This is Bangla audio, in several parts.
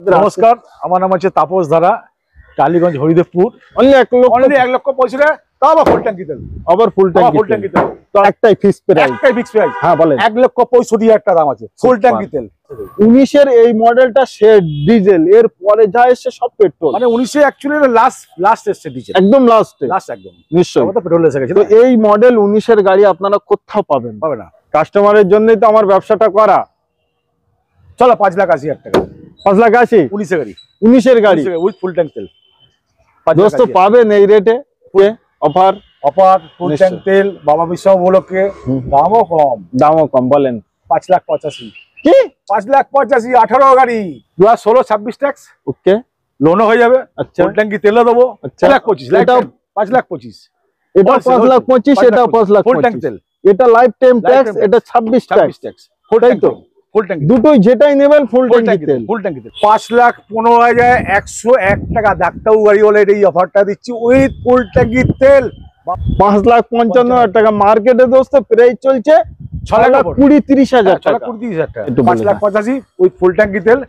নমস্কার, আমার নাম হচ্ছে তাপস ধারা, টালিগঞ্জ হরিদেবপুর। অনলি 1 লক্ষ 65,000 তাও আবার ফুল ট্যাঙ্কি তেল। আবার ফুল ট্যাঙ্কি তেল তো একটাই ফিক্স প্রাইস। হ্যাঁ বলেন। 1,65,000 টাকা দাম আছে ফুল ট্যাঙ্কি তেল। 19 এর এই মডেলটা সে ডিজেল, এর পরে যা এসছে সব পেট্রোল। মানে 19 অ্যাকচুয়ালি লাস্ট এসছে ডিজেল, একদম লাস্টে, লাস্ট একদম নিশ্চয়ই। তো পেট্রোল এসে গেছে। তো এই মডেল 19 এর গাড়ি আপনারা কোথাও পাবেন পাবে না। কাস্টমারের জন্যই তো আমার ব্যবসাটা করা। চলো 5,80,000 টাকা, 5,80,000 19 গাড়ি, 19 এর গাড়ি উইথ ফুল ট্যাঙ্ক তেল। দোস্ত পাবেন এই রেটে অফার ফুল ট্যাঙ্ক তেল বাবা বিশ্ব উপলক্ষে। দামও কম বলেন। 5,85,000 কি 5,85,000 18 গাড়ি 2016-26 ট্যাক্স। ওকে, লোনও হয়ে যাবে। আচ্ছা, ফুল ট্যাঙ্কি তেলও দেবো। আচ্ছা 1,25,000, এটা 5,25,000, এটা 5,25,000, এটা 5,25,000। ফুল ট্যাঙ্ক তেল, এটা লাইফ টাইম ট্যাক্স, এটা 26 ট্যাক্স। ফুল ট্যাঙ্ক তো ফুল ট্যাঙ্কি দুটোই যেটাই নেবেন ফুল ট্যাঙ্কি তেল। ফুল ট্যাঙ্কি তেল 5,15,101 টাকা ডাক্তার গাড়ি হলে এই অফারটা দিচ্ছি উইথ ফুল ট্যাঙ্কি তেল। 5,55,000 টাকা মার্কেটে দোস্ত প্রাইস চলছে 6,20,30,000 টাকা। 6,20,000 টাকা, 5,85,000 উইথ ফুল ট্যাঙ্কি তেল।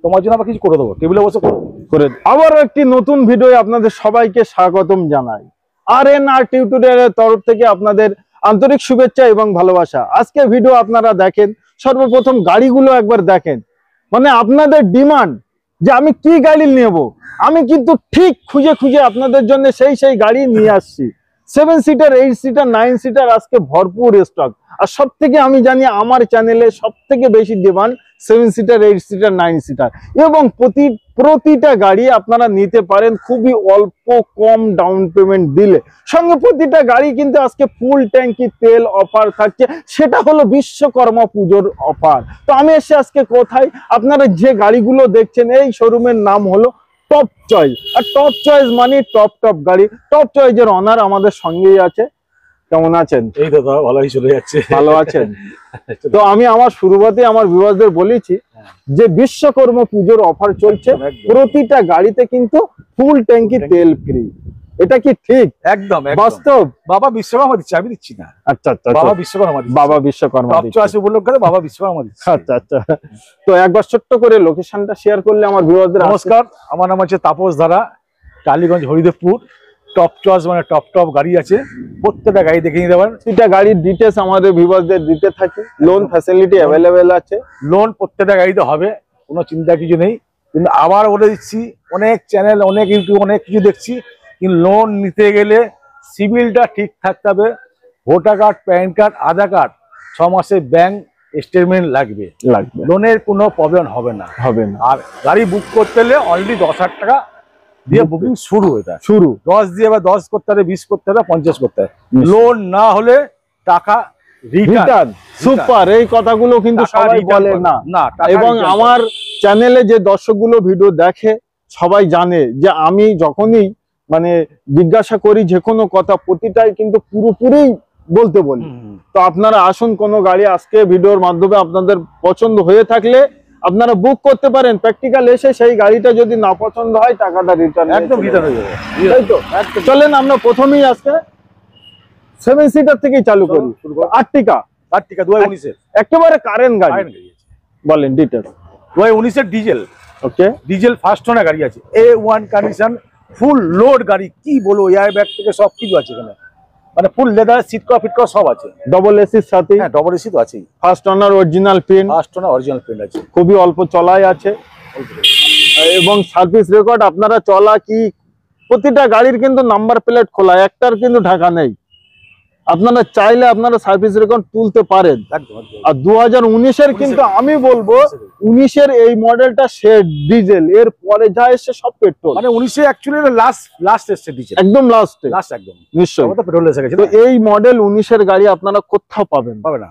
তোমার জন্য আবার কিছু করে দেবো, টেবিলে বসে করে। আবার একটি নতুন ভিডিও আপনাদের সবাইকে স্বাগতম জানাই। RNR টিউটোরিয়ালের তরফ থেকে আপনাদের আন্তরিক শুভেচ্ছা এবং ভালোবাসা। আজকে ভিডিও আপনারা দেখেন, সর্বপ্রথম গাড়িগুলো একবার দেখেন। মানে আপনাদের ডিমান্ড যে আমি কি গাড়ি নেব, আমি কিন্তু ঠিক খুঁজে খুঁজে আপনাদের জন্য সেই গাড়ি নিয়ে আসছি। 7 সিটার, 8 সিটার, 9 সিটার আজকে ভরপুর স্টক। আর সব থেকে আমি জানি আমার চ্যানেলে সব থেকে বেশি ডিমান্ড 7 সিটার, 8 সিটার, 9 সিটার। এবং প্রতিটা গাড়ি আপনারা নিতে পারেন খুবই অল্প কম ডাউন পেমেন্ট দিলে। সঙ্গে প্রতিটা গাড়ি কিন্তু আজকে ফুল ট্যাঙ্কি তেল অফার থাকছে, সেটা হলো বিশ্বকর্মা পুজোর অফার। তো আমি এসে আজকে কোথায়, আপনারা যে গাড়িগুলো দেখছেন এই শোরুমের নাম হলো টপ চয়েস। আর টপ চয়েস মানে টপ গাড়ি। টপ চয়েসের অনার আমাদের সঙ্গেই আছে। কেমন আছেন? এই তো ভালোই চলে যাচ্ছে। ভালো আছেন? তো আমি আমার শুরুতে আমার ভিউয়ারদের বলেছি যে বিশ্বকর্মা পুজোর অফার চলছে, প্রতিটা গাড়িতে কিন্তু ফুল ট্যাঙ্কি তেল ফ্রি। এটা কি ঠিক? একদম বাস্তব। বাবা বিশ্বকর্মা দিচ্ছে, আমি দিচ্ছি না। আচ্ছা, বাবা বিশ্বকর্মা দিচ্ছে। বাবা বিশ্বকর্মা দিচ্ছে উপলক্ষে বাবা বিশ্বকর্মা দিচ্ছে। আচ্ছা। তো একবার ছোট্ট করে লোকেশনটা শেয়ার করলে আমার ভিউয়ারদের। নমস্কার, আমার নাম হচ্ছে তাপস ধারা, টালিগঞ্জ হরিদেবপুর। টপ চয়েস মানে টপ গাড়ি আছে, প্রত্যেকটা গাড়ি দেখে নিতে পারেন। প্রতিটা গাড়ির ডিটেলস আমাদের ভিউয়ারদের দিতে থাকি। লোন ফ্যাসিলিটি অ্যাভেলেবেল আছে। লোন প্রত্যেকটা গাড়িতে হবে, কোনো চিন্তা কিছু নেই। কিন্তু আবার বলে দিচ্ছি, অনেক চ্যানেল, অনেক ইউটিউব, অনেক কিছু দেখছি, কিন্তু লোন নিতে গেলে সিভিলটা ঠিক থাকতে হবে। ভোটার কার্ড, প্যান কার্ড, আধার কার্ড, 6 মাসের ব্যাংক স্টেটমেন্ট লাগবে। লোনের কোনো প্রবলেম হবে না। আর গাড়ি বুক করতে হলে অলরেডি 10,000 টাকা দিয়ে বুকিং শুরু। এটা শুরু 10 দিয়ে, বা 10 করতে হবে, 20 করতে হবে, 50 করতে হবে। লোন না হলে টাকা রিটার্ন। সুপার, এই কথাগুলো কিন্তু সবাই বলে না। এবং আমার চ্যানেলে যে দর্শকগুলো ভিডিও দেখে সবাই জানে যে আমি যখনই মানে জিজ্ঞাসা করি যে কোনো কথা, প্রতিটাই কিন্তু পুরোপুরি বলতে বলি। তো আপনারা আসুন, কোনো গাড়ি আজকে ভিডিওর মাধ্যমে আপনাদের পছন্দ হয়ে থাকলে আপনারা বুক করতে পারেন। প্র্যাকটিক্যাল এসে সেই গাড়িটা যদি না পছন্দ হয় টাকাটা রিটার্ন, একদম রিটার্ন হয়ে যাবে। তাই তো? চলেন আমরা প্রথমেই আজকে 7 সিটার থেকেই চালু করি। আর্টিকা 2019 এর একেবারে কারেন্ট গাড়ি। বলেন ডিটেইলস। 2019 এর ডিজেল। ওকে, ডিজেল ফার্স্ট ওনার গাড়ি আছে, A1 কন্ডিশন, ফুল লোড গাড়ি। কি বলবো, এয়ার ব্যাগ থেকে সব কিছু আছে এখানে। মানে full leather, seat cover, fit cover সব আছে। ডবল এসির সাথে। হ্যাঁ, ডবল এসি তো আছেই। First owner original print. আছে, খুবই অল্প চলাই আছে। এবং সার্ভিস রেকর্ড আপনারা চলা কি প্রতিটা গাড়ির কিন্তু নাম্বার প্লেট খোলা, একটার কিন্তু ঢাকা নেই। আপনারা চাইলে আপনারা সার্ভিস রেকর্ড তুলতে পারেন। আর 2019 এর কিন্তু আমি বলবো 19 এর এই মডেলটা সে ডিজেল, এর পরে যা এসছে সব পেট্রোল। মানে 19 অ্যাকচুয়ালি লাস্ট এসছে ডিজেল, একদম লাস্ট একদম নিশ্চয়ই। তো পেট্রোল এসে গেছে। তো এই মডেল 19 এর গাড়ি আপনারা কোথাও পাবে না।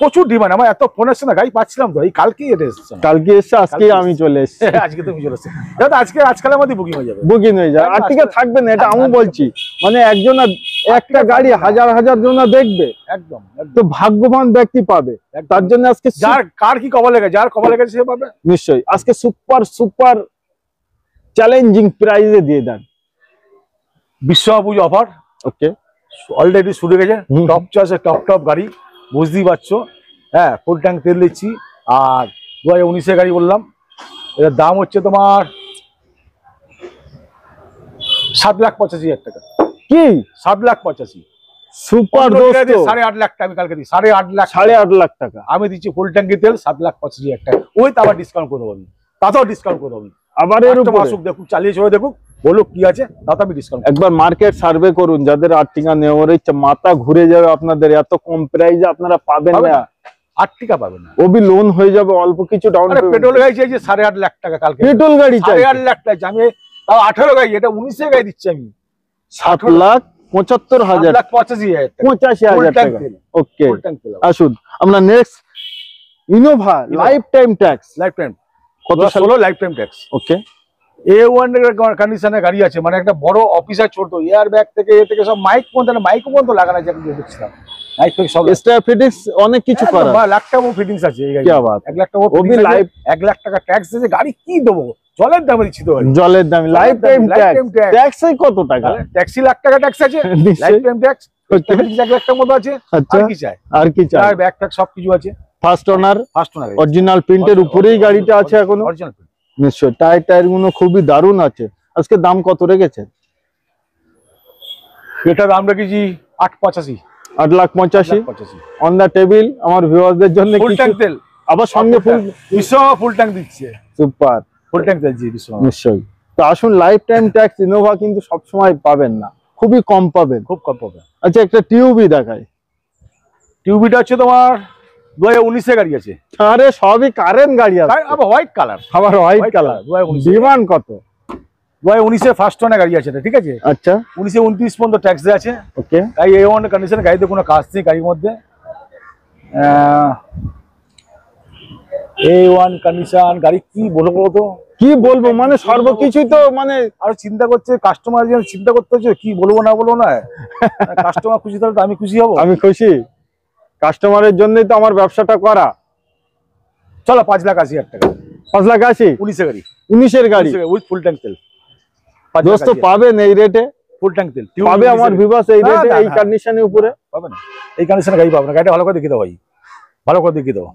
প্রচুর ডিমান্ড। আমার এত ফোন আসছে না, গাড়ি পাচ্ছিলাম তো। এই কালকেই এটা এসছে, আজকেই আমি চলে এসেছি। আজকে তুমি চলে এসেছে, আজকালের মধ্যে বুকিং হয়ে যাবে। আর্টিকা থাকবে না, এটা আমি বলছি। মানে একজন একটা গাড়ি হাজার জন দেখবে, একদম তো ভাগ্যবান ব্যক্তি পাবে। তার জন্য আজকে কার কি কপালে গেছে, যার কপালে গেছে সে পাবে নিশ্চয়ই। আজকে সুপার চ্যালেঞ্জিং প্রাইজে দিয়ে দেন বিশ্বকর্মা পুজো অফার। ওকে, অলরেডি শুরু হয়ে গেছে। টপ চয়েসের টপ গাড়ি, বুঝতেই পারছো। হ্যাঁ, ফুল ট্যাঙ্ক তেল দিচ্ছি। আর 2019 এর গাড়ি বললাম, এর দাম হচ্ছে তোমার 7,85,000 টাকা। কি 7,85,000? সুপার দোস্ত, 8.5 লাখ টাকা আমি কালকে দিই, 8.5 লাখ, 8.5 লাখ টাকা আমি দিচ্ছি ফুল ট্যাঙ্কি তেল 7,85,000 টাকা। ওই তো আবার ডিসকাউন্ট করে দেবো আমি, তাতেও ডিসকাউন্ট করে দেবো আমি। আবার এর উপরে আসুক, দেখুক, চালিয়ে চলে দেখুক, বলুক কি আছে, তাতে আমি ডিসকাউন্ট। একবার মার্কেট সার্ভে করুন, যাদের আর্টিকা নেওয়ার ইচ্ছা, মাথা ঘুরে যাবে আপনাদের, এত কম প্রাইসে আপনারা পাবেন না। 8 টাকা পাবেন না, ওবি লোন হয়ে যাবে, অল্প কিছু ডাউন পেমেন্ট। পেট্রোল গাড়ি চাইছে 8.5 লাখ টাকা কালকে, পেট্রোল গাড়ি চাই 8.5 লাখ টাকা আমি, তাও 18 গাড়ি, এটা 19 গাড়ি দিচ্ছি আমি 7,75,000, 7,85,000 টাকা, 85,000 টাকা। ওকে, ফুল ট্যাঙ্ক তেল। আসুন আমরা next Innova life time tax life time কত সাল? 16 লাইফ টাইম ট্যাক্স। ওকে, A1 এর কন্ডিশনে গাড়ি আছে, মানে একটা বড় অফিসার ছোট, এয়ার ব্যাগ থেকে এ থেকে সব মাইক পর্যন্ত লাগানো আছে, আমি দেখছিলাম মাইক থেকে সব এক্সট্রা ফিটিংস অনেক কিছু করা। 1 লাখ টাকা ফিটিংস আছে এই গাড়ি। কি বাত, 1 লাখ টাকা ওবি লাইফ, 1 লাখ টাকা ট্যাক্স আছে, গাড়ি কি দেবো, জলের দামে দিচ্ছি তো গাড়ি। জলের দাম লাইফ টাইম ট্যাক্স, ট্যাক্সই কত টাকা? ট্যাক্সি লাখ টাকা ট্যাক্স আছে, লাইফ টাইম ট্যাক্স 1 লাখ টাকার মতো আছে। আচ্ছা, আর কি চাই? আর কি চাই? ব্যাগ ট্যাগ সবকিছু আছে। First owner, first owner, original প্রিন্টের উপরেই গাড়িটা আছে এখনো। অরিজিনাল প্রিন্ট নিশ্চয়, টায়ার গুলো খুবই দারুণ আছে। আজকে দাম কত রেখেছে? এটা দাম রেখেছি 8,85,000। 8,85,000 অন দা টেবিল। আমার ভিউয়ারদের জন্য ফুল কিছু, ট্যাঙ্ক তেল, আবার সঙ্গে ফুল ফুল ট্যাঙ্ক দিচ্ছে, সুপার ফুল ট্যাঙ্ক তেল জি বিশ্বনাথ। নিশ্চয়ই। তো আসুন, লাইফ টাইম ট্যাক্স ইনোভা কিন্তু সবসময় পাবেন না, খুবই কম পাবেন, খুব কম পাবে। আচ্ছা, একটা টিউবি দেখাই। টিউবিটা হচ্ছে তোমার 2019 এর গাড়ি আছে, আরে সবই কারেন্ট গাড়ি আছে, আবার হোয়াইট কালার, আবার হোয়াইট কালার। 2019 ডিমান্ড কত? 2019 এর ফার্স্ট ওনার গাড়ি আছে, ঠিক আছে। আচ্ছা, 1929 পর্যন্ত ট্যাক্স দেওয়া আছে। ওকে, তাই A1 কন্ডিশন, গাড়িতে কোনো কাজ নেই গাড়ির মধ্যে। A1 কন্ডিশন গাড়ি, কি বলবো তো, কি বলবো, মানে সর্বকিছুই তো, মানে আর চিন্তা করছে কাস্টমার, যেন চিন্তা করতে হচ্ছে কি বলবো না বলবো না। কাস্টমার খুশি তাহলে তো আমি খুশি হবো। আমি খুশি, কাস্টমারের জন্যই তো আমার ব্যবসাটা করা। চলো 5,80,000 টাকা, 5,80,000 19 এর গাড়ি, 19 গাড়ি উইথ ফুল ট্যাঙ্ক তেল। দোস্ত পাবেন এই রেটে? ফুল ট্যাঙ্ক তেল পাবে আমার ভিউয়ার্স এই না, রেটে, না, এই না। কন্ডিশনের উপরে? পাবে না, এই কন্ডিশনে গাড়ি পাবে না। গাড়িটা ভালো করে দেখিয়ে দাও ভাই, ভালো করে দেখিয়ে দাও।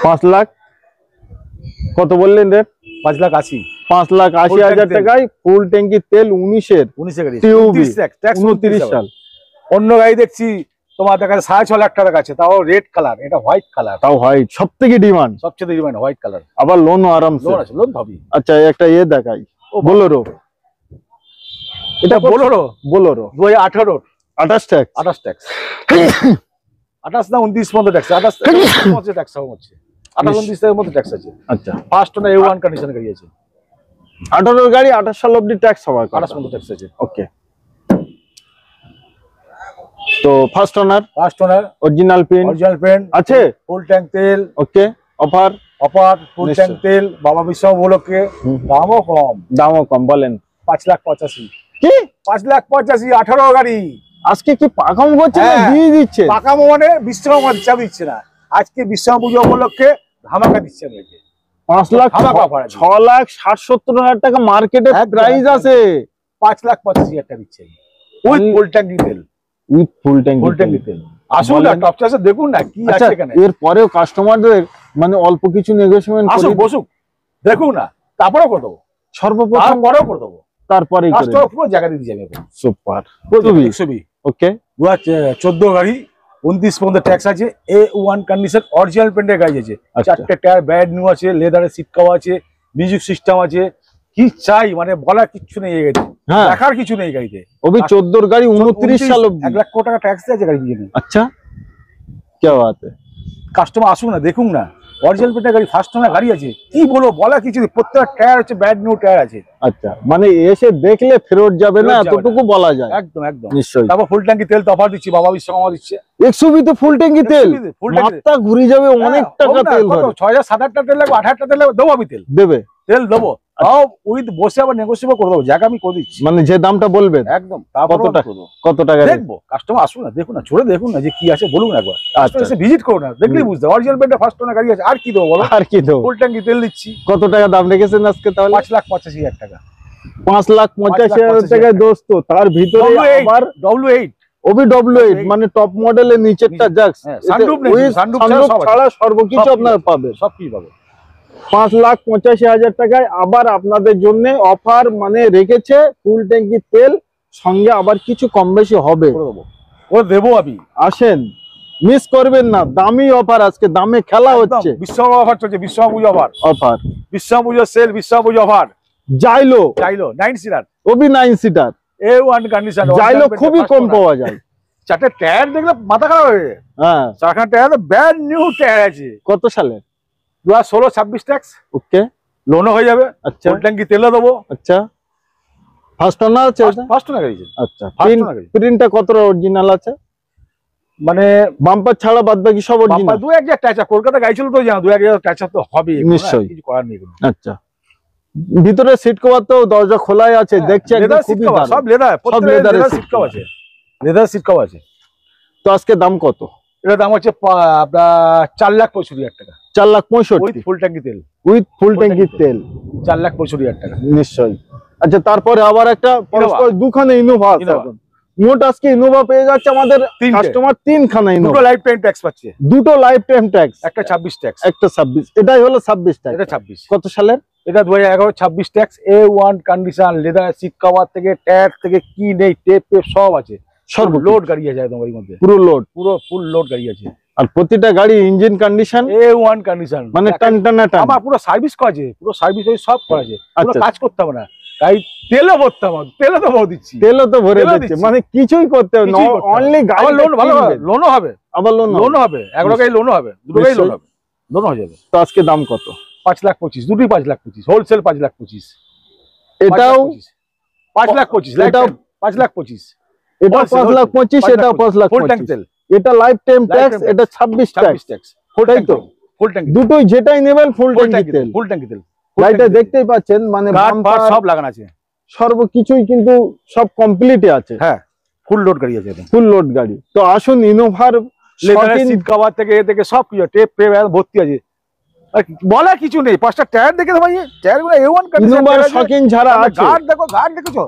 5 লাখ কত বললেন রেট? 5,80,000, 5,80,000 টাকায় ফুল ট্যাঙ্কি তেল 19 এর গাড়ি, টিউবি, 29 সাল। অন্য গাড়ি দেখছি তোমার দেখা যাচ্ছে 6.5 লাখ টাকা আছে, তাও রেড কালার, এটা হোয়াইট কালার, তাও হোয়াইট, সব থেকে ডিমান্ড, সবচেয়ে ডিমান্ড হোয়াইট কালার। আবার লোন আরামসে, লোন আছে, লোন ভাবি। আচ্ছা, একটা দেখাই, বোলেরো। এটা বোলেরো, 2018 28 ট্যাক্স, 28 ট্যাক্স, 28 না 29 পর্যন্ত ট্যাক্স, 28 ট্যাক্স হচ্ছে, 28-29 এর মধ্যে ট্যাক্স আছে। আচ্ছা, ফার্স্ট ওনার A1 কন্ডিশন গাড়ি আছে, 18 গাড়ি 28 সাল অবধি ট্যাক্স হওয়ার কথা। 28 পর্যন্ত ট্যাক্স আছে। ওকে, তো ফার্স্ট ওনার অরিজিনাল প্রিন্ট আছে, ফুল ট্যাঙ্ক তেল। ওকে, অফার ফুল ট্যাঙ্ক তেল, বাবা বিশ্ব উপলক্ষে, দামও কম, বলেন 5,85,000। কি 5,85,000, 18 গাড়ি। আজকে কি পাকাম করছে না হ্যাঁ, দিয়ে দিচ্ছে? পাকামো মানে বিশ্বকর্মা দিচ্ছে, আমি দিচ্ছে না, আজকে বিশ্বকর্মা পুজো উপলক্ষে ধামাকা দিচ্ছে আমি। 5 লাখ, ধামাকা অফার আছে। 6,60,70,000 টাকা মার্কেটে প্রাইস আছে, 5,85,000 টাকা দিচ্ছে উইথ ফুল ট্যাঙ্ক তেল, উইথ ফুল ট্যাঙ্ক তেল। আসুন না, টপ চাষে দেখুন না কি আছে এখানে। এর পরেও কাস্টমারদের মানে অল্প কিছু নেগোশিয়েশন আসুন, করে বসুক, দেখুন না, তারপরেও করে দেবো, সর্বপ্রথম, পরেও করে দেবো, তারপরে কাস্টমার পুরো জায়গা দিয়ে দিচ্ছি আমি। সুপার, ওকে, 2014 গাড়ি, 29 পর্যন্ত ট্যাক্স আছে, A1 কন্ডিশন অরিজিনাল প্রিন্টের গাড়ি আছে, 4টে টায়ার ব্যাড নিউ আছে, লেদারের সিট কভার আছে, মিউজিক সিস্টেম আছে, কি চাই মানে বলার কিছু নেই এই গাড়িতে, দেখার কিছু নেই গাড়িতে। ওবি 14 গাড়ি 29 সাল অবধি 1 লাখ টাকা ট্যাক্স আছে গাড়ি দিয়ে। আচ্ছা, কি বাত है, কাস্টমার আসুন না, দেখুন না, অরিজিনাল প্রিন্টের গাড়ি, ফার্স্ট ওনার গাড়ি আছে, কি বলবো, বলা কিছু নেই, প্রত্যেকটা টায়ার হচ্ছে ব্যাড নিউ টায়ার আছে। আচ্ছা, মানে এসে দেখলে ফেরত যাবে না, এতটুকু বলা যায়। একদম একদম, নিশ্চয়ই। তারপর ফুল ট্যাঙ্কি তেল তো অফার দিচ্ছি, বাবা বিশ্বকর্মা দিচ্ছে। 120 তে ফুল ট্যাঙ্কি তেল, মাথা ঘুরে যাবে, অনেক টাকা তেল ধরে। 6,000-7,000 টাকা তেল লাগবে, 8,000 টাকা তেল লাগবে, দেবো আমি তেল, তেল দেবো, তাও উইথ বসে আবার নেগোশিয়েট করে দেবো, জায়গা আমি করে দিচ্ছি, মানে যে দামটা বলবেন একদম। কত টাকা দেখবো, কাস্টমার আসুন না, দেখুন না, চলে দেখুন না যে কি আছে, বলুন না একবার, এসে ভিজিট করুন না, দেখলেই বুঝতে অরিজিনাল প্রিন্টের ফার্স্ট ওনার গাড়ি আছে। আর কি দেবো বলো, আর কি দেবো, ফুল ট্যাঙ্কি তেল দিচ্ছি। কত টাকা দাম রেখেছেন আজকে তাহলে? 5,85,000 টাকা, 5,85,000 টাকায় দোস্ত, তার ভিতরে আবার W8 ওবি W8 মানে টপ মডেলের নিচেরটা জ্যাক্স, সানরুফ নেই, সানরুফ ছাড়া সর্বকিছু আপনারা পাবেন, সব কি পাবে। 5,85,000 টাকায় আবার আপনাদের জন্য অফার মানে রেখেছে, ফুল ট্যাঙ্কি তেল সঙ্গে আবার কিছু কম বেশি হবে। ও দেবো আমি, আসেন, মিস করবেন না, দামি অফার, আজকে দামে খেলা হচ্ছে। বিশ্বকর্মা অফার চলছে, বিশ্বকর্মা পুজো অফার, বিশ্বকর্মা পুজো sale, Vishwakarma Puja offer. Xylo 9 seater, ওবি 9 সিটার A1 কন্ডিশন, জাইলো খুবই কম পাওয়া যায়। চারটে টায়ার দেখলে মাথা খারাপ হয়ে যায়। হ্যাঁ, চারখানা টায়ার তো ব্র্যান্ড নিউ টায়ার আছে। কত সালে? 2016-26 ট্যাক্স, ওকে, লোনও হয়ে যাবে। আচ্ছা, ফুল ট্যাঙ্কি তেলও দেবো। আচ্ছা, ফার্স্ট ওনার আছে এটা? ফার্স্ট ওনার গাড়ি। আচ্ছা, প্রিন্টটা কত অরিজিনাল আছে? মানে বাম্পার ছাড়া বাদ বাকি সব অরিজিনাল? দু এক টাচা, কলকাতা গাড়ি ছিল তো জানো, দু এক টাচা তো হবে নিশ্চয়ই, কিছু করার নেই। আচ্ছা, ভিতরে সিট কভার তো দরজা খোলাই আছে, দেখছি একদম খুবই দারুণ, সব লেদার, সব লেদারের সিট কভার আছে, লেদার সিট কভার আছে। তো আজকে দাম কত? এটার দাম হচ্ছে আপনার 4,65,000 টাকা। 4,65,000 ফুল ট্যাঙ্কি তেল, উইথ ফুল ট্যাঙ্কি তেল 4,65,000 টাকা। নিশ্চয়ই। আচ্ছা, তারপরে আবার একটা পরস্পর দুখানে ইনোভা আছে এখন। মোট আজকে ইনোভা পেয়ে যাচ্ছে আমাদের কাস্টমার, 3খানা ইনোভা। দুটো লাইফ টাইম ট্যাক্স পাচ্ছে, দুটো লাইফ টাইম ট্যাক্স, একটা 26 ট্যাক্স, একটা 26। এটাই হলো 26 ট্যাক্স। এটা 26 কত সালের? এটা 2011-26 tax. A1 condition, leather seat cover থেকে টায়ার থেকে কি নেই, টেপ সব আছে, সব লোড গাড়ি আছে একদম গাড়ির মধ্যে, পুরো লোড, পুরো ফুল লোড গাড়ি আছে। আর প্রতিটা গাড়ি ইঞ্জিন কন্ডিশন A1 কন্ডিশন, মানে টান টান টান। আমার পুরো সার্ভিস করা আছে, পুরো সার্ভিস সব করা আছে, পুরো কাজ করতে হবে না। গাড়ি তেলও ভরতে হবে, তেলও তো ভরে দিচ্ছি, তেলও তো ভরে দিচ্ছি, মানে কিছুই করতে হবে না, অনলি গাড়ি। লোন ভালো, লোনও হবে, আবার লোনও হবে, একটা গাড়ি লোনও হবে, দুটো গাড়ি লোন হবে, লোন হয়ে যাবে। তো আজকে দাম কত? 5,25,000, দুটোই 5,25,000, হোলসেল 5,25,000। এটাও 5,25,000, এটাও 5,25,000, এটা 5,25,000, এটাও 5,25,000। এটা লাইফ টাইম ট্যাক্স, এটা 26 ট্যাক্স। তাই তো, ফুল ট্যাঙ্কি দুটোই যেটাই নেবেন ফুল ট্যাঙ্কি তেল, ফুল ট্যাঙ্কি তেল। গাড়িটা দেখতেই পাচ্ছেন, মানে বাম্পার সব লাগানো আছে, সর্বকিছুই কিন্তু সব কমপ্লিটে আছে। হ্যাঁ, ফুল লোড গাড়ি আছে, ফুল লোড গাড়ি। তো আসুন, ইনোভার সিট কভার থেকে এ থেকে সব কিছু টেপ ভর্তি আছে, বলা কিছু নেই। 5টা টায়ার দেখে ভাই, টায়ার গুলো A1 কন্ডিশন, ইনোভার শকিং ছাড়া আছে। গার্ড দেখো, গার্ড দেখেছো,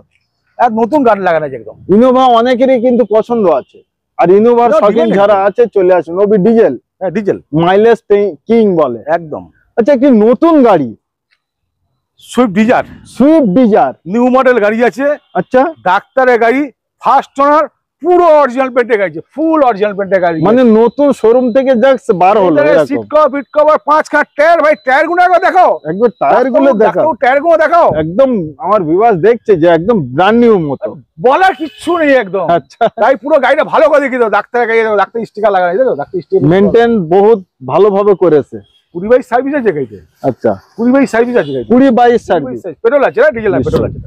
এক নতুন গার্ড লাগানো আছে একদম। ইনোভা অনেকেরই কিন্তু পছন্দ আছে, আর ইনোভার শকিং ছাড়া আছে, চলে আসুন। ওবি ডিজেল, হ্যাঁ ডিজেল, মাইলেজ কিং বলে একদম। আচ্ছা, কি নতুন গাড়ি সুইফট ডিজায়ার, নিউ মডেল গাড়ি আছে। আচ্ছা, ডাক্তারের গাড়ি, ফার্স্ট ওনার, পুরো অরিজিনাল পেন্টের গাড়ি, ফুল অরিজিনাল পেন্টের গাড়ি, মানে নতুন শোরুম থেকে জাস্ট বার হলো। সিট কভার, বিট কভার, 5খানা টায়ার। ভাই টায়ার গুলো দেখাও, একবার টায়ার গুলো দেখাও, টায়ার গুলো দেখাও। একদম আমার ভিউয়ার্স দেখছে যে একদম ব্র্যান্ড নিউ মতো, বলার কিচ্ছু নেই একদম। আচ্ছা, তাই পুরো গাড়িটা ভালো করে দেখিয়ে দাও। ডাক্তারের গাড়ি, ডাক্তার স্টিকার লাগানো আছে, ডাক্তার স্টিকার মেইনটেইন বহুত ভালোভাবে করেছে। 20 সার্ভিস আছে গাড়িতে। আচ্ছা, 20 সার্ভিস আছে গাড়িতে, 20 সার্ভিস। পেট্রোল আছে না ডিজেল? পেট্রোল আছে,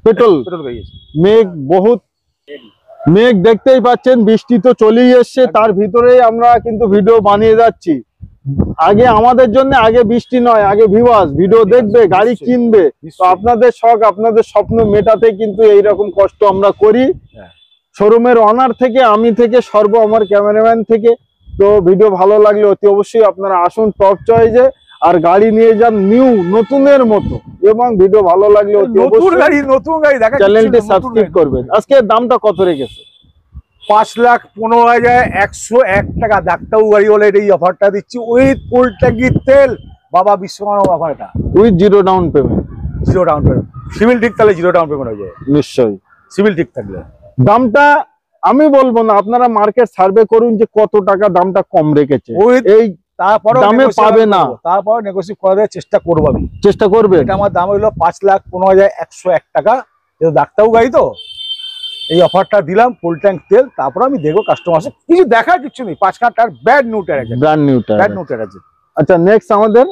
পেট্রোল গাড়ি আছে। মেঘ বহুত, মেঘ দেখতেই পাচ্ছেন, বৃষ্টি তো চলেই এসছে, তার ভিতরেই আমরা কিন্তু ভিডিও বানিয়ে যাচ্ছি। আগে আমাদের জন্য, আগে বৃষ্টি নয়, আগে ভিউয়ার্স ভিডিও দেখবে, গাড়ি কিনবে। তো আপনাদের শখ, আপনাদের স্বপ্ন মেটাতে কিন্তু এইরকম কষ্ট আমরা করি। শোরুমের অনার থেকে, আমি থেকে, আমার ক্যামেরাম্যান থেকে। তো ভিডিও ভালো লাগলে অতি অবশ্যই আপনারা আসুন টপ চয়েসে, আর গাড়ি নিয়ে যান নিউ, নতুনের মতো। এবং ভিডিও ভালো লাগলে অতি অবশ্যই নতুন গাড়ি দেখা, চ্যানেলটি সাবস্ক্রাইব করবেন। আজকে দামটা কত রেখেছে? 5,15,101 টাকা। ডাক্তারবাবু গাড়ি বলে এই অফারটা দিচ্ছি, উইথ ফুল ট্যাঙ্কি তেল। বাবা বিশ্বকর্মা অফারটা, with 0 down payment. 0 down payment, civil ঠিক থাকলে 0 ডাউন পেমেন্ট হয়ে যায়। নিশ্চয়ই, সিভিল ঠিক থাকলে। দামটা আমি বলবো না, আপনারা মার্কেট সার্ভে করুন যে কত টাকা দামটা কম রেখেছে। এই তারপরে দামে পাবে না, তারপরে নেগোসিয়েট করার চেষ্টা করবো আমি, চেষ্টা করবে। এটা আমার দাম হলো 5,15,101 টাকা। ডাক্তারবাবু গাড়ি তো এই অফারটা দিলাম, ফুল ট্যাঙ্ক তেল। তারপর আমি দেখবো কাস্টমার আছে, কিছু দেখার কিছু নেই। 5খানা টায়ার ব্র্যান্ড নিউ টায়ার আছে, ব্র্যান্ড নিউ টায়ার আছে। আচ্ছা, নেক্সট আমাদের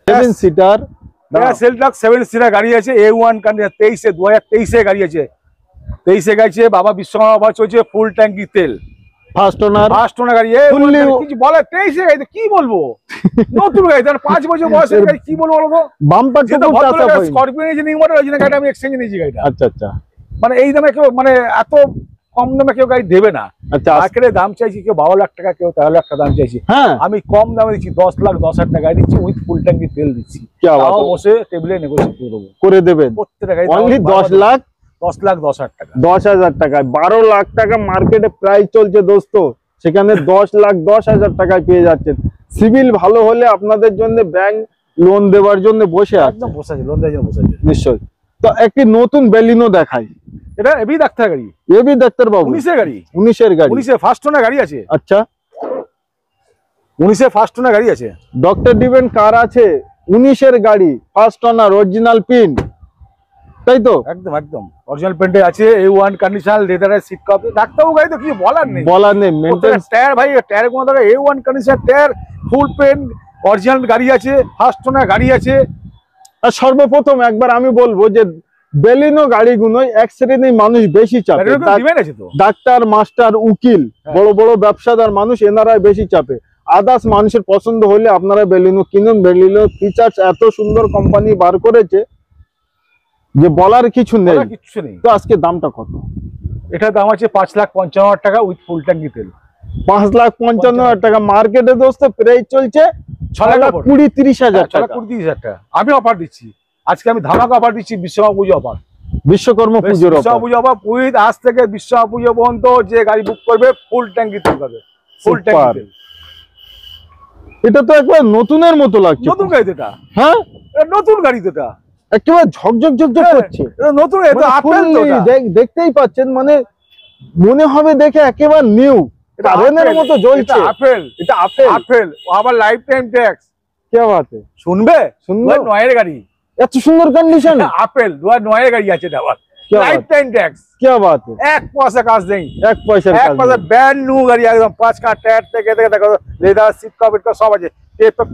7 সিটার সেলটক 7 সিটার গাড়ি আছে, A1 কন্ডিশন, 2023 গাড়ি আছে। 23 গাড়ি, বাবা বিশ্বকর্মা অফার চলছে, ফুল ট্যাঙ্কি তেল, ফার্স্ট ওনার গাড়ি। কিছু বলে 23 গাড়িতে কি বলবো, নতুন গাড়ি, 5 বছর বয়সের গাড়ি, কি বলবো বলবো। বাম্পার স্করপিও নিয়েছে, নিউ মডেল, ওই জন্য গাড়িটা আমি এক্সচেঞ্জ নিয়েছি গাড়িটা। আচ্ছা আচ্ছা, মানে এই দামে কেউ, মানে এত কম দামে কেউ গাড়ি দেবে না। আচ্ছা, মার্কেটে দাম চাইছি কেউ 12 লাখ টাকা, কেউ 13 লাখ টাকা দাম চাইছি। হ্যাঁ, আমি কম দামে দিচ্ছি, 10,10,000 টাকা গাড়ি দিচ্ছি, উইথ ফুল ট্যাঙ্কি তেল দিচ্ছি। বসে টেবিলে নেগোসিয়েট করে দেবেন প্রত্যেকটা গাড়ি। অনলি 10,10,000 টাকা, 10,000 টাকায় 12 লাখ টাকা মার্কেটে প্রাইস চলছে দোস্ত, সেখানে 10,10,000 টাকায় পেয়ে যাচ্ছেন। সিভিল ভালো হলে আপনাদের জন্য ব্যাংক লোন দেওয়ার জন্য বসে আছে। একদম বসে আছে, লোন দেওয়ার জন্য বসে আছে। নিশ্চয়ই। তো একটি নতুন বেলিনো দেখাই, এটা এবি ডাক্তার গাড়ি, এবি ডাক্তার বাবু 19 গাড়ি, 19 গাড়ি, 19 ফার্স্ট ওনার গাড়ি আছে। আচ্ছা, 19 ফার্স্ট ওনার গাড়ি আছে। ডক্টর ডিভেন কার আছে, 19 গাড়ি, ফার্স্ট ওনার, অরিজিনাল পিন, তাই তো? একদম একদম অরিজিনাল পেন্টে আছে, A1 কন্ডিশনাল, লেদারের সিট কভার। ডাক্তারবাবু গাড়ি তো কিছু বলার নেই, বলার নেই। মেইনটেন্স টায়ার ভাই, টায়ার কোনো জায়গায় A1 কন্ডিশনাল টায়ার, ফুল পেন্ট, অরিজিনাল গাড়ি আছে, ফার্স্ট ওনার গাড়ি আছে। আর সর্বপ্রথম একবার আমি বলবো যে বেলিনো গাড়িগুলো এক শ্রেণীর মানুষ বেশি চাপে, ডিমান্ড আছে তো। ডাক্তার, মাস্টার, উকিল, বড় বড় ব্যবসাদার মানুষ, এনারাই বেশি চাপে। আদার্স মানুষের পছন্দ হলে আপনারা বেলিনো কিনুন। বেলিনো ফিচার্স এত সুন্দর কোম্পানি বার করেছে যে বলার কিছু নেই। কিছু নেই। তো আজকে দামটা কত? এটার দাম আছে 5,55,000 টাকা উইথ ফুল ট্যাঙ্কি তেল। 5,55,000 টাকা। মার্কেটে দোস্ত প্রাইস চলছে 6,20,30,000 টাকা। 6,20,000 টাকা। আমি অফার দিচ্ছি আজকে, আমি ধামাকা অফার দিচ্ছি, বিশ্বকর্মা পুজো অফার। বিশ্বকর্মা পুজোর বিশ্বকর্মা পুজো অফার উইথ, আজ থেকে বিশ্বকর্মা পুজো পর্যন্ত যে গাড়ি বুক করবে ফুল ট্যাঙ্কি তেল পাবে, ফুল ট্যাঙ্কি তেল। এটা তো একবার নতুনের মতো লাগছে। নতুন গাড়ি এটা। হ্যাঁ, এটা নতুন গাড়ি এটা, একেবারে ঝকঝক ঝকঝক করছে। এটা নতুন, এটা আপেল তো। দেখতেই পাচ্ছেন, মানে মনে হবে দেখে একেবারে নিউ, কারেন্টের মতো জ্বলছে। আপেল, এটা আপেল, আপেল আবার লাইফ টাইম ট্যাক্স। কি বাতে শুনবে? শুনবে? 9 এর গাড়ি, এত সুন্দর কন্ডিশন। আপেল 2009 এর গাড়ি আছে, এটা আবার লাইফ টাইম ট্যাক্স। কি বাতে, 1 পয়সা কাজ নেই, 1 পয়সার কাজ নেই। ব্র্যান্ড নিউ গাড়ি একদম, 5 কাঠ টায়ার থেকে দেখো, লেদার সিট কভার সব আছে।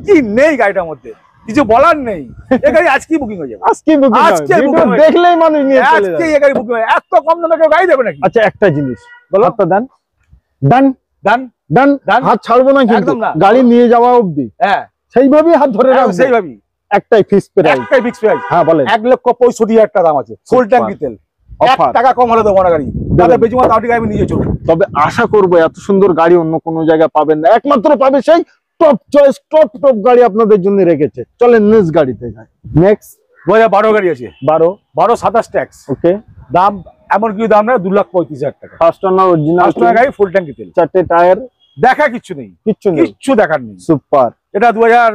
কি নেই গাড়িটার মধ্যে, কিছু বলার নেই। এই গাড়ি আজকেই বুকিং হয়ে যাবে, আজকে বুকিং, আজকে ভিডিও দেখলেই মানুষ নিয়ে চলে আজকে যাবে। এই গাড়ি বুকিং হয়। এত কম দামে কেউ গাড়ি দেবে নাকি? আচ্ছা, একটা জিনিস বলো। হাতটা দেন, ডান ডান ডান, ডান। হাত ছাড়বো না কিন্তু, একদম না। গাড়ি নিয়ে যাওয়া অবধি হ্যাঁ, সেইভাবেই হাত ধরে রাখবো। সেইভাবেই। একটাই ফিক্স প্রাইস। একটাই ফিক্স প্রাইস। হ্যাঁ বলেন। 1,65,000 টাকা দাম আছে, ফুল ট্যাঙ্কি তেল। 1 অফার। টাকা কম হলে দেবো না গাড়ি, তাহলে বেজুমা তাওটি আমি নিয়ে চলবো। তবে আশা করবো এত সুন্দর গাড়ি অন্য কোনো জায়গায় পাবেন না, একমাত্র পাবে সেই টপ চয়েস, টপ টপ গাড়ি আপনাদের জন্য রেখেছে। চলেন নেক্সট গাড়িতে যাই। নেক্সট 2012 গাড়ি আছে, 12 27 ট্যাক্স। ওকে, দাম এমন কি দাম না, 2,35,000 টাকা। ফার্স্ট ওনার, অরিজিনাল ফার্স্ট গাড়ি, ফুল ট্যাঙ্কি তেল, 4টে টায়ার, দেখা কিচ্ছু নেই, কিচ্ছু নেই, কিচ্ছু দেখার নেই। সুপার। এটা 2000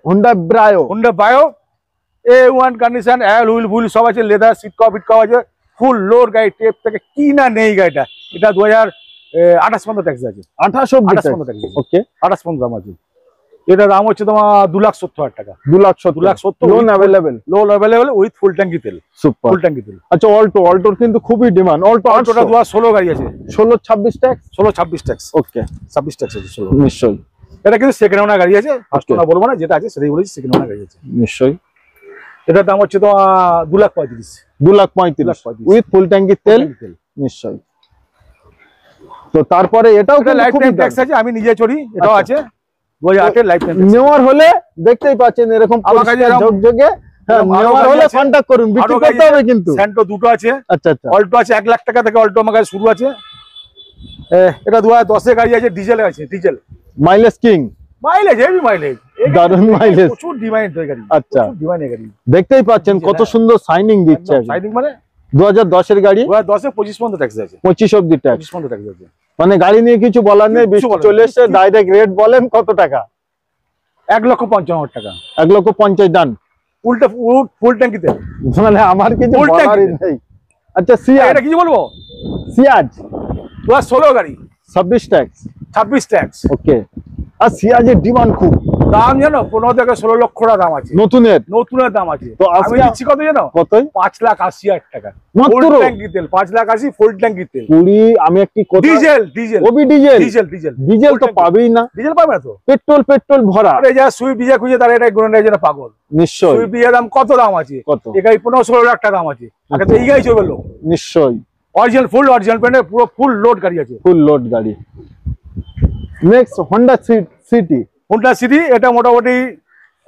Honda Brio, Honda Brio, A1 condition, alloy wheel full সব আছে, লেদার সিট কভার আছে, ফুল লোড গাড়ি, টেপ থেকে কি না নেই গাড়িটা। এটা 2028 পর্যন্ত ট্যাক্স আছে, 28 28 পর্যন্ত ট্যাক্স আছে, ওকে, 28 পর্যন্ত দাম আছে। এটা দাম হচ্ছে তোমার 2,70,000 টাকা। 2,70,000 loan available, loan available with ফুল ট্যাঙ্কি তেল, সুপার। ফুল ট্যাঙ্কি তেল। আচ্ছা, অল্টো, অল্টোর কিন্তু খুবই ডিমান্ড। অল্টো অল্টোটা 2016 গাড়ি আছে, 16-26 ট্যাক্স, 16-26 ট্যাক্স, ওকে, 26 ট্যাক্স আছে 16। নিশ্চয়ই। এটা কিন্তু সেকেন্ড ওনার গাড়ি আছে, ফার্স্ট ওনার বলবো না, যেটা আছে সেটাই বলেছি, সেকেন্ড ওনার গাড়ি আছে। নিশ্চয়ই। এটার দাম হচ্ছে তো 2,35,000, 2,35,000 উইথ ফুল ট্যাঙ্কি তেল, নিশ্চয়ই। তো তারপরে এটাও কিন্তু লাইফ খুবই টাইম ট্যাক্স আছে, আমি নিজে চড়ি, এটাও আচ্ছা। আছে 2008 এর লাইফ টাইম ট্যাক্স। নেওয়ার হলে দেখতেই পাচ্ছেন এরকম আমার কাছে পরিষ্কার এরকম- ঝকঝকে। হ্যাঁ, এরকম আরো নেওয়ার গাড়ি হলে আছে, কন্টাক্ট করুন, বিক্রি আরো গাড়ি করতে হবে কিন্তু। স্যান্টো দুটো আছে, আচ্ছা আচ্ছা, অল্টো আছে 1 লাখ টাকা থেকে অল্টো আমার কাছে শুরু আছে। এটা 2010 এর গাড়ি আছে, ডিজেল আছে, diesel. Mileage king, mileage heavy mileage, দারুণ মাইলেজ। প্রচুর ডিমান্ড এই গাড়ি, আচ্ছা, প্রচুর ডিমান্ড এই গাড়ি। দেখতেই পাচ্ছেন কত সুন্দর সাইনিং দিচ্ছে। সাইডিং মানে 2010 এর গাড়ি, 2010 এ 25 পর্যন্ত ট্যাক্স আছে, 25 অব্দি ট্যাক্স। 25 পর্যন্ত ট্যাক্স আছে। মানে গাড়ি নিয়ে কিছু বলার নেই, কিচ্ছু বৃষ্টি বলার চলে নেই। এসছে, ডাইরেক্ট রেট বলেন কত টাকা? 1,55,000 টাকা, 1,50,000 ডান। উল্টা ফুল ট্যাঙ্কি তেল। মানে আমার কিছু Full tank বলারই তেল। নেই। আচ্ছা, সিয়াজ, এটা কিছু বলবো, সিয়াজ 2016 গাড়ি, 26 ট্যাক্স, 26 ট্যাক্স। ওকে। আর সিয়াজের ডিমান্ড খুব, দাম জানো 15 থেকে 16 লক্ষ টাকা দাম আছে, নতুনের। নতুনের দাম আছে। তো আমি আজকে দিচ্ছি কত জানো, কতই? 5,80,000 টাকা, মাত্র? ফুল ট্যাঙ্কি তেল 5,80,000 ফুল ট্যাঙ্কি তেল। 20 আমি একটি কথা, ডিজেল, ডিজেল, ওবি ডিজেল, ডিজেল, ডিজেল, ডিজেল তো পাবেই না, ডিজেল পাবে না তো। পেট্রোল পেট্রোল ভরা। আরে যা সুইফট ডিজেল খুঁজে তারা এটা গুণের জন্য পাগল। নিশ্চয়ই, সুইফট ডিজেল দাম কত দাম আছে, কত? এই গাড়ি 15-16 লাখ টাকা দাম আছে। আগে তো এই গাড়ি চলবে লোক, নিশ্চয়ই, অরিজিনাল ফুল, অরিজিনাল পেন্টে পুরো ফুল লোড গাড়ি আছে। ফুল লোড গাড়ি। Next Honda city, Honda city. এটা মোটামুটি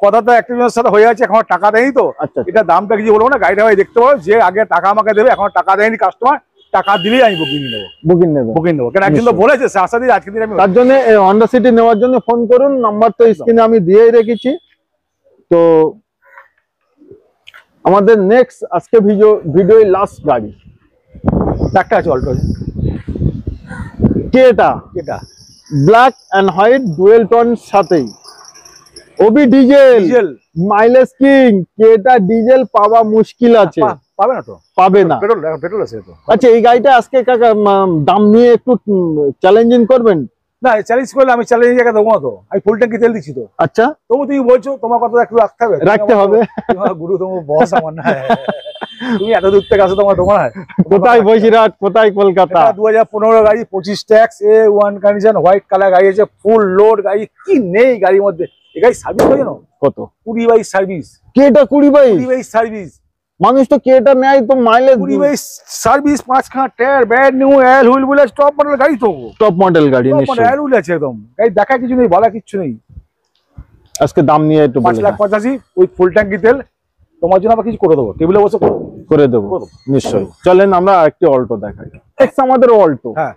কথা তো একজনের সাথে হয়ে আছে, এখন টাকা দেয়নি তো। আচ্ছা, এটা দামটা কিছু বলবো না, গাড়িটা ভাই দেখতে পাবো, যে আগে টাকা আমাকে দেবে, এখন টাকা দেয়নি কাস্টমার, টাকা দিলেই আমি বুকিং নেবো, বুকিং নেবে। বুকিং নেবো। কেন একজন তো বলেছে সে আশা দিয়ে আজকে দিন আমি। তার জন্য হোন্ডা সিটি নেওয়ার জন্য ফোন করুন, নাম্বার তো স্ক্রিনে আমি দিয়েই রেখেছি। তো আমাদের নেক্সট আজকে ভিডিও লাস্ট গাড়ি একটা আছে, অল্টো আছে। কে এটা? এটা black and white dual tone সাথেই ওবি ডিজেল, ডিজেল মাইলেজ কিং, এটা ডিজেল পাওয়া মুশকিল আছে, পাবে না তো, পাবে না। পেট্রোল আছে তো। আচ্ছা এই গাড়িটা আজকে কাকা দাম নিয়ে একটু চ্যালেঞ্জিং করবেন? না চ্যালেঞ্জ করলে আমি চ্যালেঞ্জ জায়গা দেবো না তো, আমি ফুল ট্যাঙ্কি তেল দিচ্ছি তো। আচ্ছা তবু তুমি বলছো তোমার কথা একটু রাখতে হবে, রাখতে হবে। তোমার গুরু, তোমার বস আমার না, তুমি এত দূর থেকে আসো, তোমার হয় কোথায় বসিরহাট, কোথায় কলকাতা। 2015 গাড়ি, 25 tax, A1 condition, white colour গাড়ি আছে, ফুল লোড গাড়ি, কি নেই গাড়ির মধ্যে। এই গাড়ি সার্ভিস হয় জানো কত? 20/22 সার্ভিস। কেটা 20/22? 20/22 সার্ভিস। মানুষ তো কেটা নেয় তো mileage 20/22 service, 5খানা tyre, brand new oil wheel বলে টপ মডেল গাড়ি তো, টপ মডেল গাড়ি টপ মডেল নিশ্চয়ই। অয়েল হুইল আছে একদম, গাড়ি দেখা কিছু নেই, বলা কিছু নেই। আজকে দাম নিয়ে একটু বলে 5,85,000 উইথ ফুল ট্যাঙ্কি তেল, তোমার জন্য আবার কিছু করে দেবো, টেবিলে বসে করে দেবো নিশ্চয়ই। চলেন আমরা একটি অল্টো দেখাই। আমাদের অল্টো, হ্যাঁ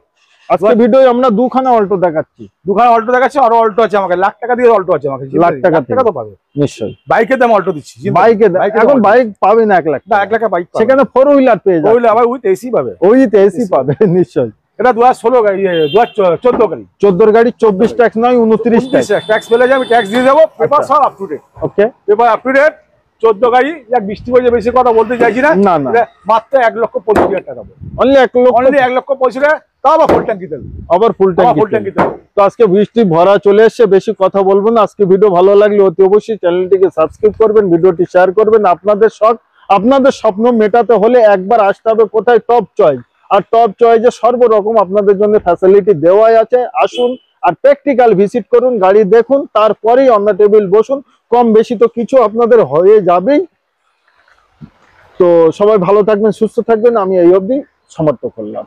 আজকে ভিডিও আমরা দুখানা অল্টো দেখাচ্ছি। দুখানা অল্টো দেখাচ্ছে, আরো অল্টো আছে আমাকে, লাখ টাকা দিয়ে অল্টো আছে আমাকে, লাখ টাকা তো পাবে নিশ্চয়ই। বাইকের দাম অল্টো দিচ্ছি, বাইকে এখন বাইক পাবে না 1 লাখ, না 1 লাখ বাইক, সেখানে 4 হুইলার পেয়ে যাবে, ওইলে আবার উইথ এসি পাবে, ওই এসি পাবে নিশ্চয়ই। এটা 2016 গাড়ি, 2014 গাড়ি, 14 গাড়ি, 24 ট্যাক্স নয় 29 ট্যাক্স। ট্যাক্স ফেলে যাবে, ট্যাক্স দিয়ে দেবো, পেপার সব up to date. Okay, paper up to date. 14 গাড়ি, এক বৃষ্টি হয়েছে, বেশি কথা বলতে চাইছি না, না না, মাত্র 1,25,000 টাকা দেবো, অনলি 1 লক্ষ, অনলি 1,25,000, তাও আবার ফুল ট্যাঙ্কি তেল, আবার ফুল ফুল ট্যাঙ্কি তেল। তো আজকে বৃষ্টি ভরা চলে এসেছে, বেশি কথা বলবো না। আজকে ভিডিও ভালো লাগলে অতি অবশ্যই চ্যানেলটিকে সাবস্ক্রাইব করবেন, ভিডিওটি শেয়ার করবেন। আপনাদের শখ, আপনাদের স্বপ্ন মেটাতে হলে একবার আসতে হবে কোথায়? Top choice. আর টপ চয়েসে সর্বরকম আপনাদের জন্য ফ্যাসিলিটি দেওয়াই আছে। আসুন আর প্র্যাকটিক্যাল ভিজিট করুন, গাড়ি দেখুন, তারপরেই অন দ্য টেবিল বসুন। কম বেশি তো কিছু আপনাদের হয়ে যাবেই। তো সবাই ভালো থাকবেন, সুস্থ থাকবেন, আমি এই অবধি সমাপ্ত করলাম।